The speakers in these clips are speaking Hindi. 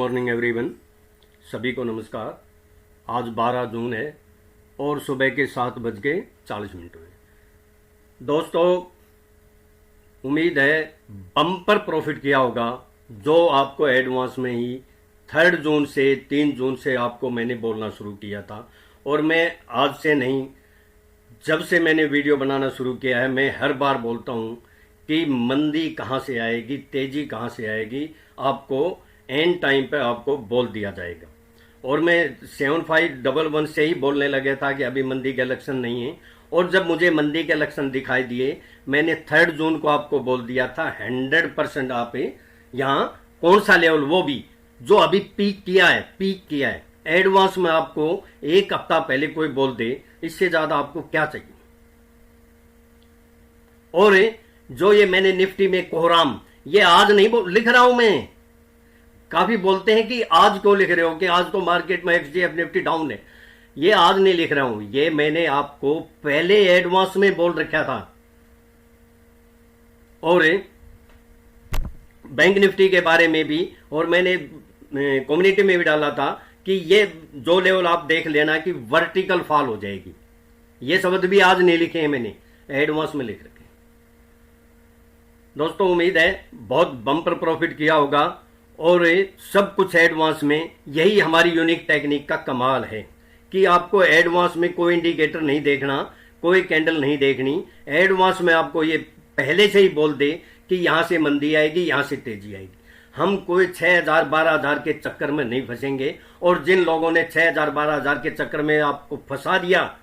मॉर्निंग एवरीवन, सभी को नमस्कार। आज 12 जून है और सुबह के 7:40 हुए। दोस्तों, उम्मीद है बम्पर प्रॉफिट किया होगा। जो आपको एडवांस में ही 3 जून से 3 जून से आपको मैंने बोलना शुरू किया था, और मैं आज से नहीं, जब से मैंने वीडियो बनाना शुरू किया है मैं हर बार बोलता हूँ कि मंदी कहाँ से आएगी, तेजी कहाँ से आएगी, आपको एंड टाइम पे आपको बोल दिया जाएगा। और मैं 7511 से ही बोलने लगा था कि अभी मंदी के लक्षण नहीं है, और जब मुझे मंदी के लक्षण दिखाई दिए मैंने 3 जून को आपको बोल दिया था 100% आप यहाँ कौन सा लेवल, वो भी जो अभी पीक किया है। एडवांस में आपको एक हफ्ता पहले कोई बोल दे, इससे ज्यादा आपको क्या चाहिए। और जो ये मैंने निफ्टी में कोहराम, ये आज नहीं लिख रहा हूं मैं। काफी बोलते हैं कि आज क्यों लिख रहे हो, कि आज तो मार्केट में एक्सडीएफ निफ्टी डाउन है। ये आज नहीं लिख रहा हूं, ये मैंने आपको पहले एडवांस में बोल रखा था। और बैंक निफ्टी के बारे में भी, और मैंने कम्युनिटी में भी डाला था कि ये जो लेवल आप देख लेना कि वर्टिकल फॉल हो जाएगी। ये शब्द भी आज नहीं लिखे हैं मैंने, एडवांस में लिख रखे। दोस्तों, उम्मीद है बहुत बम्पर प्रॉफिट किया होगा, और सब कुछ एडवांस में। यही हमारी यूनिक टेक्निक का कमाल है कि आपको एडवांस में कोई इंडिकेटर नहीं देखना, कोई कैंडल नहीं देखनी। एडवांस में आपको ये पहले से ही बोल दे कि यहां से मंदी आएगी, यहां से तेजी आएगी। हम कोई 6000 12000 के चक्कर में नहीं फंसेंगे। और जिन लोगों ने 6000 12000 के चक्कर में आपको फंसा दिया,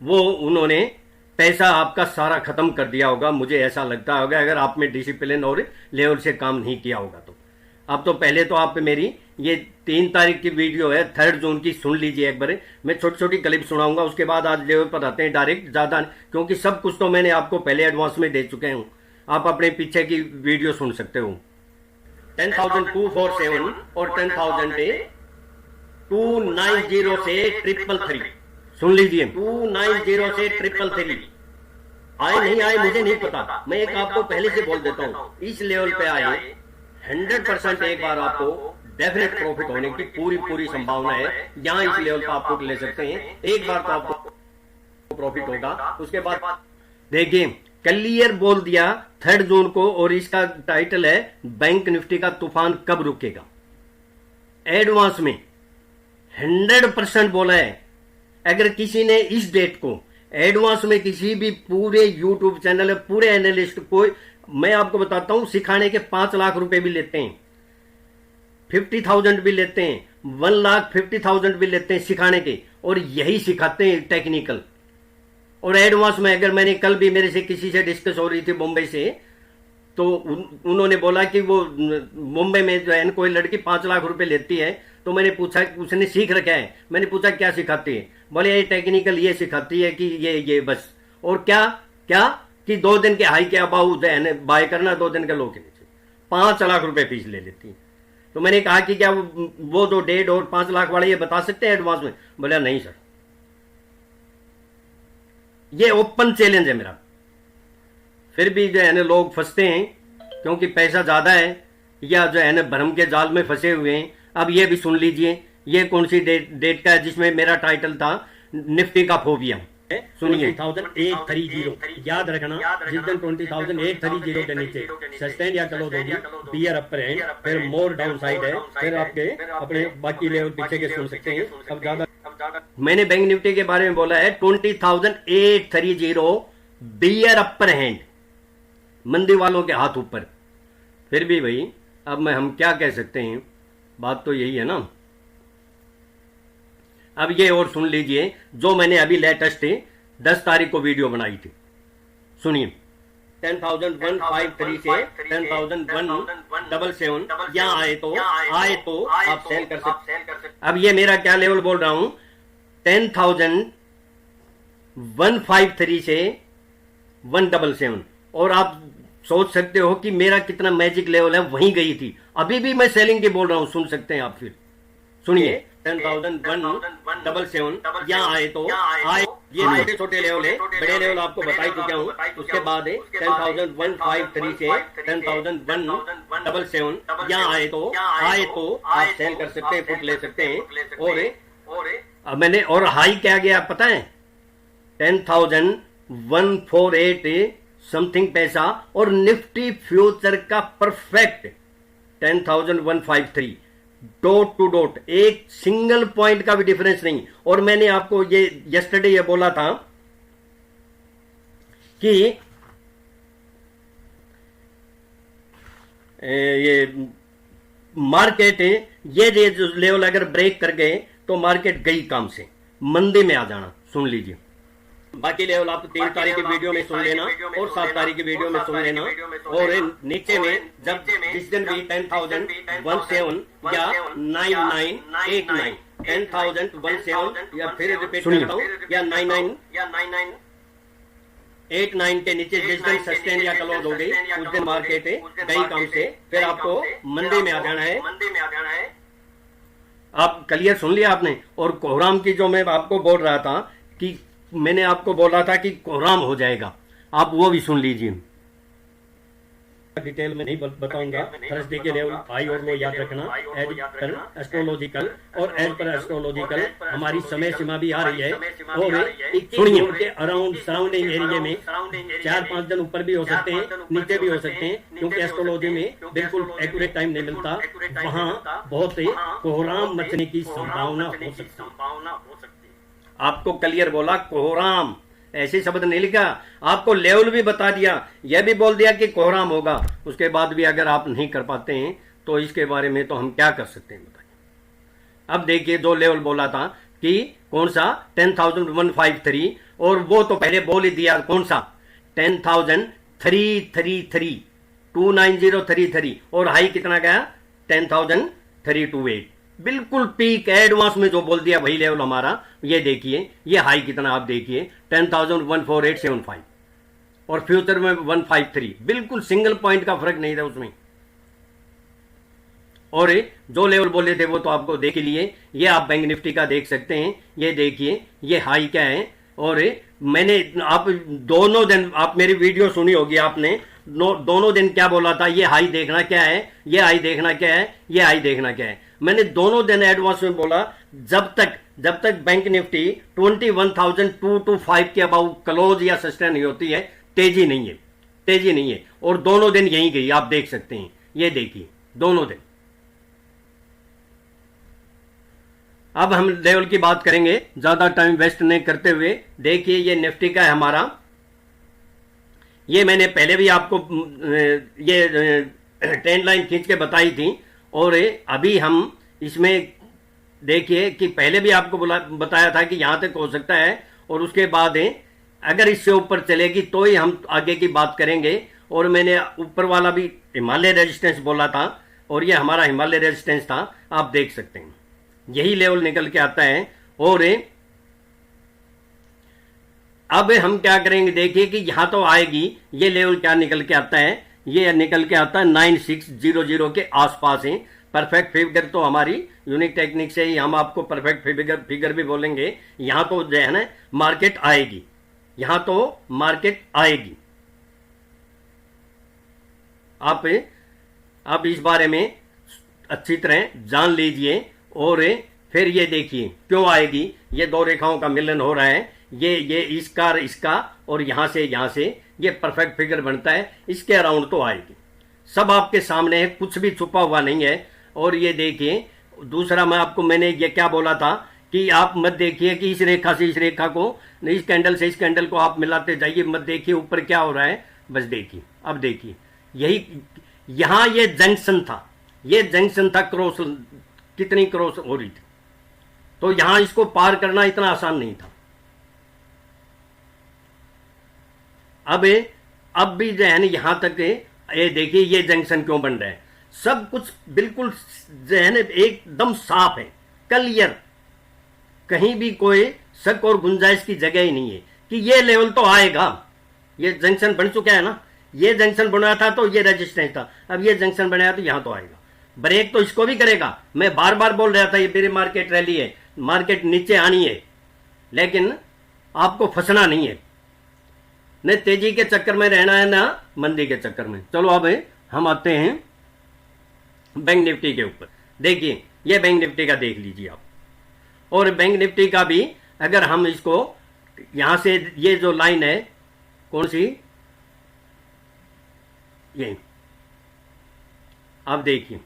वो उन्होंने पैसा आपका सारा खत्म कर दिया होगा। मुझे ऐसा लगता होगा, अगर आप में डिसिप्लिन और लेवल से काम नहीं किया होगा तो। अब तो पहले तो आप मेरी ये 3 तारीख की वीडियो है 3 जून की, सुन लीजिए एक बार। मैं छोटी छोटी क्लिप सुनाऊंगा, उसके बाद आज लेवल पर आते हैं डायरेक्ट, ज्यादा, क्योंकि सब कुछ तो मैंने आपको पहले एडवांस में दे चुके हूं। आप अपने पीछे की वीडियो सुन सकते हो। 10,247 और 10,290 से 333, सुन लीजिए। 290 से 333 आए नहीं आए मुझे नहीं पता, मैं एक आपको पहले से बोल देता हूं। इस लेवल पे आए 100% एक बार आपको डेफिनेट प्रॉफिट होने की पूरी संभावना है। यहां इस लेवल पर आप ले सकते हैं, एक बार तो आपको प्रॉफिट होगा। उसके बाद देखिए, क्लियर बोल दिया 3 जून को, और इसका टाइटल है बैंक निफ्टी का तूफान कब रुकेगा। एडवांस में 100% बोला है। अगर किसी ने इस डेट को एडवांस में किसी भी पूरे यूट्यूब चैनल, पूरे एनालिस्ट को, मैं आपको बताता हूं, सिखाने के 5 लाख रुपए भी लेते हैं, 50,000 भी लेते हैं, 1,50,000 भी लेते हैं सिखाने के, और यही सिखाते हैं टेक्निकल। और एडवांस में अगर मैंने कल भी मेरे से किसी से डिस्कस हो रही थी मुंबई से, तो उन्होंने बोला कि वो मुंबई में जो है कोई लड़की 5 लाख रुपए लेती है। तो मैंने पूछा, उसने सीख रखा है, मैंने पूछा क्या सिखाती है, बोले ये टेक्निकल ये सिखाती है कि ये बस। और क्या कि 2 दिन के हाई के अबाउ बाय करना, 2 दिन के लो के नीचे 5 लाख रुपए फीस ले लेती है। तो मैंने कहा कि क्या वो जो 1.5 और 5 लाख वाले ये बता सकते हैं एडवांस में? बोला नहीं सर, ये ओपन चैलेंज है मेरा। फिर भी जो है ना लोग फंसते हैं, क्योंकि पैसा ज्यादा है, या जो है ना भ्रम के जाल में फंसे हुए हैं। अब ये भी सुन लीजिए, ये कौन सी डेट का है जिसमें मेरा टाइटल था निफ्टी का फोबिया। सुनिए, 20,830 याद रखना, जिस दिन 20,830 के नीचे सस्टेन या क्लोज होगी, बियर अपर है, फिर मोर डाउन साइड है, फिर आपके अपने बाकी लेवल पीछे के सुन सकते हैं। अब ज्यादा मैंने बैंक निफ्टी के बारे में बोला है 20,830 बियर अपर हैंड, मंदी वालों के हाथ ऊपर। फिर भी भाई, अब हम क्या कह सकते हैं, बात तो यही है ना। अब ये और सुन लीजिए, जो मैंने अभी लेटेस्ट 10 तारीख को वीडियो बनाई थी, सुनिए। 10,153 से 10,177 यहाँ आए तो आप सेल कर सकते। अब ये मेरा क्या लेवल बोल रहा हूं, 10,153 से 177। और आप सोच सकते हो कि मेरा कितना मैजिक लेवल है, वहीं गई थी। अभी भी मैं सेलिंग की बोल रहा हूं, सुन सकते हैं आप। फिर सुनिए, 10,177 यहाँ आए तो ये छोटे छोटे लेवल है, बड़े लेवल आपको बता ही चुका हूँ। उसके बाद 10,153 से 10,177 यहाँ आए तो आप सेल कर सकते हैं, पुट ले सकते हैं। और अब मैंने और हाई क्या गया पता है, 10,148 समथिंग पैसा, और निफ्टी फ्यूचर का परफेक्ट 10,153 डॉट टू डॉट, एक सिंगल पॉइंट का भी डिफरेंस नहीं। और मैंने आपको ये यस्टरडे ये बोला था कि ये मार्केट ये जो लेवल अगर ब्रेक कर गए तो मार्केट गई काम से, मंदी में आ जाना। सुन लीजिए, बाकी लेवल आप 3 तारीख की वीडियो में सुन लेना और 7 तारीख की वीडियो में सुन लेना। और नीचे में जब जिस दिन भी 10,017 या 9989 10,017 या फिर रिपीट करता हूं या 9989 के नीचे जिस दिन सस्टेन या क्लोज हो गई उस दिन मार्केट गई काम से, फिर आपको मंदी में आ जाना है। आप क्लियर सुन लिया आपने। और कोहराम की जो मैं आपको बोल रहा था कि मैंने आपको बोला था कि कोहराम हो जाएगा, आप वो भी सुन लीजिए। डिटेल में नहीं बताऊंगा। थर्सडे के लेवल हाई और लो याद रखना, एज पर एस्ट्रोलॉजिकल और एज पर एस्ट्रोलॉजिकल हमारी समय सीमा भी आ रही है। और सुनिए के अराउंड सराउंडिंग एरिया में 4-5 दिन ऊपर भी हो सकते हैं, नीचे भी हो सकते हैं, क्योंकि एस्ट्रोलॉजी में बिल्कुल एक्यूरेट टाइम नहीं मिलता। वहां बहुत कोहराम मचने की संभावना हो सकती है। आपको क्लियर बोला, कोहराम, ऐसे शब्द नहीं लिखा, आपको लेवल भी बता दिया, यह भी बोल दिया कि कोहराम होगा। उसके बाद भी अगर आप नहीं कर पाते हैं तो इसके बारे में तो हम क्या कर सकते हैं बताइए। अब देखिए, 2 लेवल बोला था कि कौन सा 10,153, और वो तो पहले बोल ही दिया कौन सा 10,333 29033, और हाई कितना गया 10,328। बिल्कुल पीक एडवांस में जो बोल दिया वही लेवल हमारा। ये देखिए, ये हाई कितना आप देखिए 10,14875, और फ्यूचर में 153, बिल्कुल सिंगल पॉइंट का फर्क नहीं था उसमें। और जो लेवल बोले थे वो तो आपको देख लिए। ये आप बैंक निफ्टी का देख सकते हैं, ये देखिए ये हाई क्या है। और मैंने आप दोनों दिन आप मेरी वीडियो सुनी होगी आपने, दोनों दिन क्या बोला था, ये हाई देखना क्या है, ये हाई देखना क्या है, ये हाई देखना क्या है। मैंने दोनों दिन एडवांस में बोला, जब तक बैंक निफ्टी 21,225 के अबाउ क्लोज या सस्टेन नहीं होती है, तेजी नहीं है। और दोनों दिन यहीं गई, आप देख सकते हैं, ये देखिए दोनों दिन। अब हम लेवल की बात करेंगे, ज्यादा टाइम वेस्ट नहीं करते हुए। देखिए, ये निफ्टी का है हमारा, ये मैंने पहले भी आपको ये ट्रेंड लाइन खींच के बताई थी। और अभी हम इसमें देखिए कि पहले भी आपको बताया था कि यहां तक हो सकता है, और उसके बाद अगर इससे ऊपर चलेगी तो ही हम आगे की बात करेंगे। और मैंने ऊपर वाला भी हिमालय रेजिस्टेंस बोला था, और ये हमारा हिमालय रेजिस्टेंस था, आप देख सकते हैं यही लेवल निकल के आता है। और अब हम क्या करेंगे, देखिए कि यहां तो आएगी, ये लेवल क्या निकल के आता है, ये निकल के आता है 9600 के आसपास है। परफेक्ट फिगर तो हमारी यूनिक टेक्निक से ही हम आपको परफेक्ट फिगर भी बोलेंगे। यहां तो जो है ना मार्केट आएगी, यहां तो मार्केट आएगी। आप इस बारे में अच्छी तरह जान लीजिए। और फिर ये देखिए क्यों आएगी, ये 2 रेखाओं का मिलन हो रहा है, ये इसका और यहां से ये परफेक्ट फिगर बनता है। इसके अराउंड तो आएगी, सब आपके सामने है, कुछ भी छुपा हुआ नहीं है। और ये देखिए, दूसरा मैंने ये क्या बोला था कि आप मत देखिए कि इस रेखा से इस रेखा को, इस कैंडल से इस कैंडल को आप मिलाते जाइए, मत देखिए ऊपर क्या हो रहा है, बस देखिए। अब देखिए, यही यहां ये जंक्शन था, क्रॉस कितनी क्रॉस हो रही थी, तो यहां इसको पार करना इतना आसान नहीं था। अब भी जो है ना यहां तक ये देखिए, ये जंक्शन क्यों बन रहा है, सब कुछ बिल्कुल जो है ना एकदम साफ है, क्लियर, कहीं भी कोई शक और गुंजाइश की जगह ही नहीं है कि ये लेवल तो आएगा। ये जंक्शन बन चुका है ना, ये जंक्शन बना था तो ये रेजिस्टेंस था, अब ये जंक्शन बनाया तो यहां तो आएगा। ब्रेक तो इसको भी करेगा, मैं बार बार बोल रहा था ये मेरी मार्केट रैली है, मार्केट नीचे आनी है, लेकिन आपको फंसना नहीं है, न तेजी के चक्कर में रहना है ना मंदी के चक्कर में। चलो अब हम आते हैं बैंक निफ्टी के ऊपर। देखिए ये बैंक निफ्टी का देख लीजिए आप, और बैंक निफ्टी का भी अगर हम इसको यहां से, ये जो लाइन है कौन सी, ये आप देखिए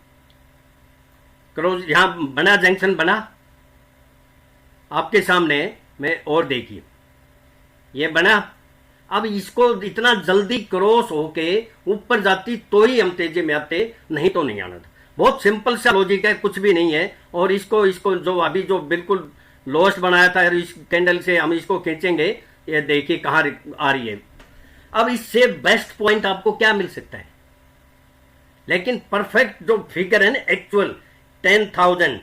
क्रॉस यहां बना, जंक्शन बना आपके सामने में, और देखिए ये बना। अब इसको इतना जल्दी क्रॉस होके ऊपर जाती तो ही हम तेजी में आते, नहीं तो नहीं आना था। बहुत सिंपल सा लॉजिक है, कुछ भी नहीं है। और इसको जो अभी जो बिल्कुल लोएस्ट बनाया था, इस कैंडल से हम इसको खींचेंगे, ये देखिए कहां आ रही है। अब इससे बेस्ट पॉइंट आपको क्या मिल सकता है, लेकिन परफेक्ट जो फिगर है ना एक्चुअल 10,000,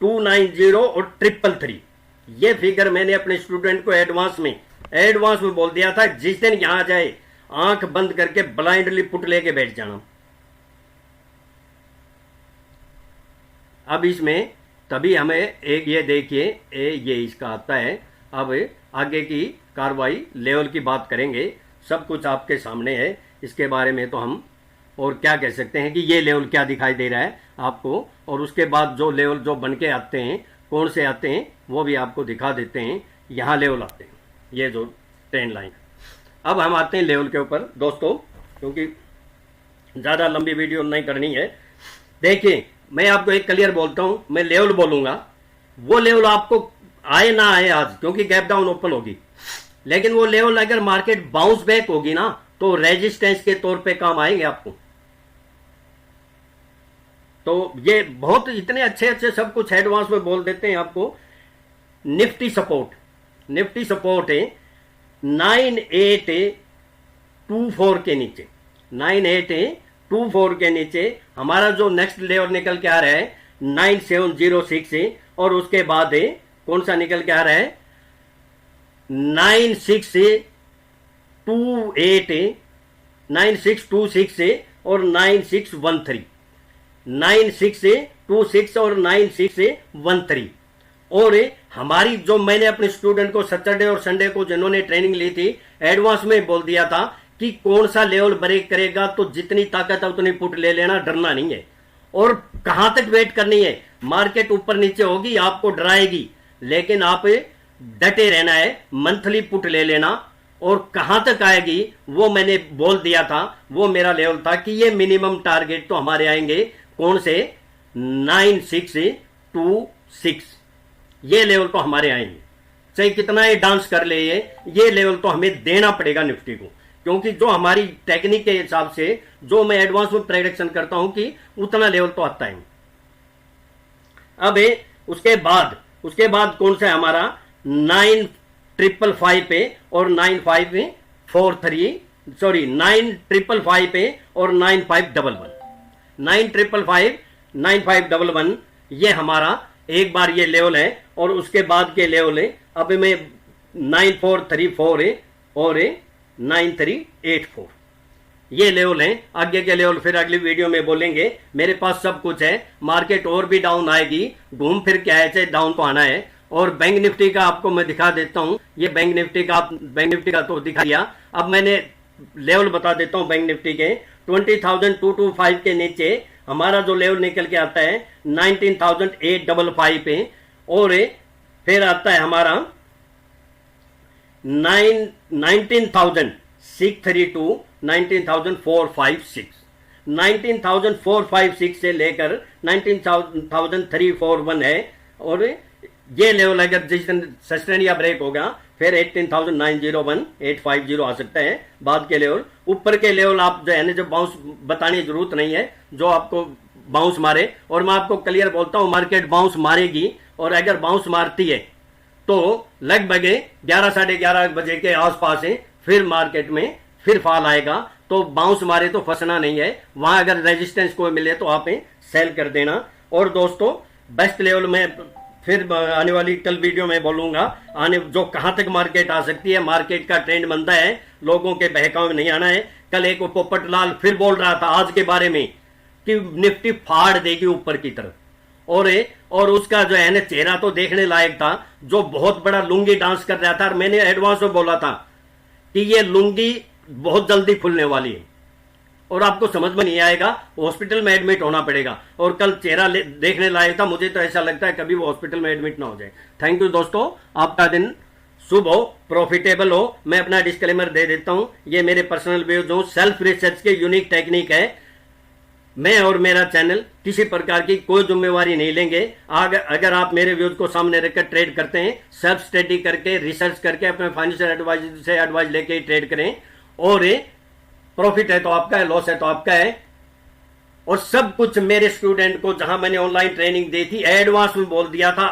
290 और 333, ये फिगर मैंने अपने स्टूडेंट को एडवांस में बोल दिया था, जिस दिन यहां जाए आंख बंद करके ब्लाइंडली पुट लेके बैठ जाना। अब इसमें तभी हमें एक ये देखिए ये इसका आता है। अब आगे की कार्रवाई लेवल की बात करेंगे, सब कुछ आपके सामने है, इसके बारे में तो हम और क्या कह सकते हैं कि ये लेवल क्या दिखाई दे रहा है आपको, और उसके बाद जो लेवल जो बन के आते हैं, कौन से आते हैं वो भी आपको दिखा देते हैं। यहाँ लेवल आते हैं, ये जो ट्रेंड लाइन। अब हम आते हैं लेवल के ऊपर दोस्तों, क्योंकि ज़्यादा लंबी वीडियो नहीं करनी है। देखिए मैं आपको एक क्लियर बोलता हूं, मैं लेवल बोलूंगा, वो लेवल आपको आए ना आए आज, क्योंकि गैप डाउन ओपन होगी, लेकिन वो लेवल अगर मार्केट बाउंस बैक होगी ना तो रेजिस्टेंस के तौर पे काम आएंगे आपको। तो ये बहुत इतने अच्छे अच्छे सब कुछ एडवांस में बोल देते हैं आपको। निफ्टी सपोर्ट है 9824 के नीचे, 9824 के नीचे हमारा जो नेक्स्ट लेवल निकल के आ रहा है 9706 से, और उसके बाद कौन सा निकल के आ रहा है 9626 से और 9613, 9626 और 9613। और हमारी जो मैंने अपने स्टूडेंट को सैटरडे और संडे को जिन्होंने ट्रेनिंग ली थी, एडवांस में बोल दिया था कि कौन सा लेवल ब्रेक करेगा तो जितनी ताकत है उतनी पुट ले लेना, डरना नहीं है। और कहां तक वेट करनी है, मार्केट ऊपर नीचे होगी आपको डराएगी, लेकिन आप डटे रहना है, मंथली पुट ले लेना। और कहां तक आएगी वो मैंने बोल दिया था, वो मेरा लेवल था कि ये मिनिमम टारगेट तो हमारे आएंगे कौन से 9626, ये लेवल तो हमारे आएंगे, चाहे कितना ये डांस कर ले, ये लेवल तो हमें देना पड़ेगा निफ्टी को, क्योंकि जो हमारी टेक्निक के हिसाब से जो मैं एडवांस में प्रेडिक्शन करता हूं कि उतना लेवल तो आता है। अब उसके बाद कौन सा है हमारा 9555 पे और 9543, सॉरी 9555 पे और 9511, 9555 9511 ये हमारा एक बार ये लेवल है। और उसके बाद के लेवल है अब में 9434 है और 9384, ये लेवल है। आगे के लेवल फिर अगली वीडियो में बोलेंगे। मेरे पास सब कुछ है, मार्केट और भी डाउन आएगी, घूम फिर के आए चाहे डाउन तो आना है। और बैंक निफ्टी का आपको मैं दिखा देता हूं, ये बैंक निफ्टी का तो दिखा दिया। अब मैंने लेवल बता देता हूं बैंक निफ्टी के 20,225 के नीचे हमारा जो लेवल निकल के आता है 19,855 पे, और फिर आता है हमारा 19,632, 19,456, 19,456 से लेकर 19,341 है। और ये लेवल अगर जिस दिन सस्टेन या ब्रेक होगा फिर 18,901, 850 आ सकता है बाद के लेवल। ऊपर के लेवल आप जो है ना, जो बाउंस बताने की जरूरत नहीं है, जो आपको बाउंस मारे। और मैं आपको क्लियर बोलता हूं, मार्केट बाउंस मारेगी, और अगर बाउंस मारती है तो लगभग 11 साढ़े 11 बजे के आसपास है फिर मार्केट में फिर फॉल आएगा। तो बाउंस मारे तो फंसना नहीं है, वहां अगर रेजिस्टेंस को मिले तो आप सेल कर देना। और दोस्तों बेस्ट लेवल में फिर आने वाली कल वीडियो में बोलूंगा, आने जो कहां तक मार्केट आ सकती है। मार्केट का ट्रेंड बनता है, लोगों के बहकावे में नहीं आना है। कल एक पोपटलाल फिर बोल रहा था आज के बारे में कि निफ्टी फाड़ देगी ऊपर की तरफ, और और उसका जो है ना चेहरा तो देखने लायक था, जो बहुत बड़ा लुंगी डांस कर रहा था। और मैंने एडवांस में बोला था कि ये लुंगी बहुत जल्दी खुलने वाली है और आपको समझ में नहीं आएगा, हॉस्पिटल में एडमिट होना पड़ेगा। और कल चेहरा देखने लायक था, मुझे तो ऐसा लगता है कभी वो हॉस्पिटल में एडमिट ना हो जाए। थैंक यू दोस्तों, आपका दिन शुभ हो, प्रॉफिटेबल हो। मैं अपना डिस्क्लेमर दे देता हूं, ये मेरे पर्सनल व्यूज हो, सेल्फ रिसर्च के यूनिक टेक्निक है। मैं और मेरा चैनल किसी प्रकार की कोई जिम्मेवारी नहीं लेंगे। अगर आप मेरे व्यूज को सामने रखकर ट्रेड करते हैं, सेल्फ स्टडी करके, रिसर्च करके, अपने फाइनेंशियल एडवाइजर से एडवाइस लेके ही ट्रेड करें। और प्रॉफिट है तो आपका है, लॉस है तो आपका है। और सब कुछ मेरे स्टूडेंट को, जहां मैंने ऑनलाइन ट्रेनिंग दी थी, एडवांस में बोल दिया था।